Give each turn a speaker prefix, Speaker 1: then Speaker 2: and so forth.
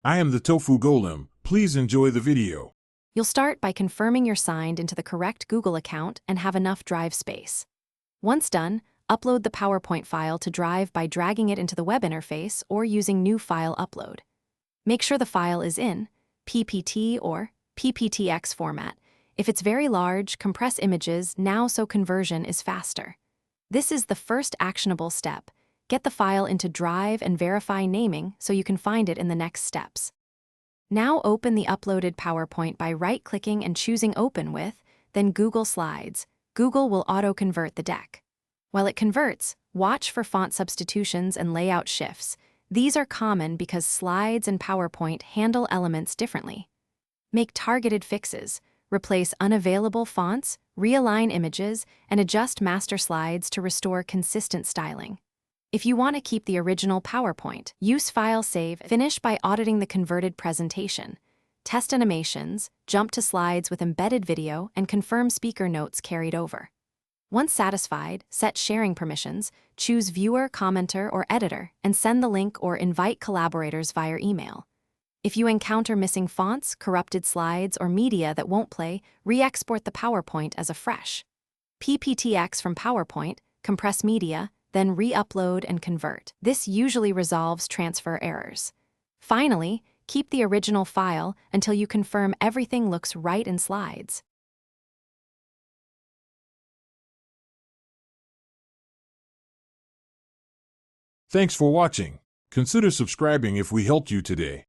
Speaker 1: I am the Tofu Golem. Please enjoy the video.
Speaker 2: You'll start by confirming you're signed into the correct Google account and have enough drive space. Once done, upload the PowerPoint file to Drive by dragging it into the web interface or using New File Upload. Make sure the file is in PPT or PPTX format. If it's very large, compress images now so conversion is faster. This is the first actionable step. Get the file into Drive and verify naming so you can find it in the next steps. Now open the uploaded PowerPoint by right-clicking and choosing Open with, then Google Slides. Google will auto-convert the deck. While it converts, watch for font substitutions and layout shifts. These are common because slides and PowerPoint handle elements differently. Make targeted fixes. Replace unavailable fonts, realign images, and adjust master slides to restore consistent styling. If you want to keep the original PowerPoint, use File Save. Finish by auditing the converted presentation. Test animations, jump to slides with embedded video, and confirm speaker notes carried over. Once satisfied, set sharing permissions, choose Viewer, Commenter, or Editor, and send the link or invite collaborators via email. If you encounter missing fonts, corrupted slides, or media that won't play, re-export the PowerPoint as a fresh PPTX from PowerPoint, compress media, then re-upload and convert. This usually resolves transfer errors. Finally, keep the original file until you confirm everything looks right in slides.
Speaker 1: Thanks for watching. Consider subscribing if we helped you today.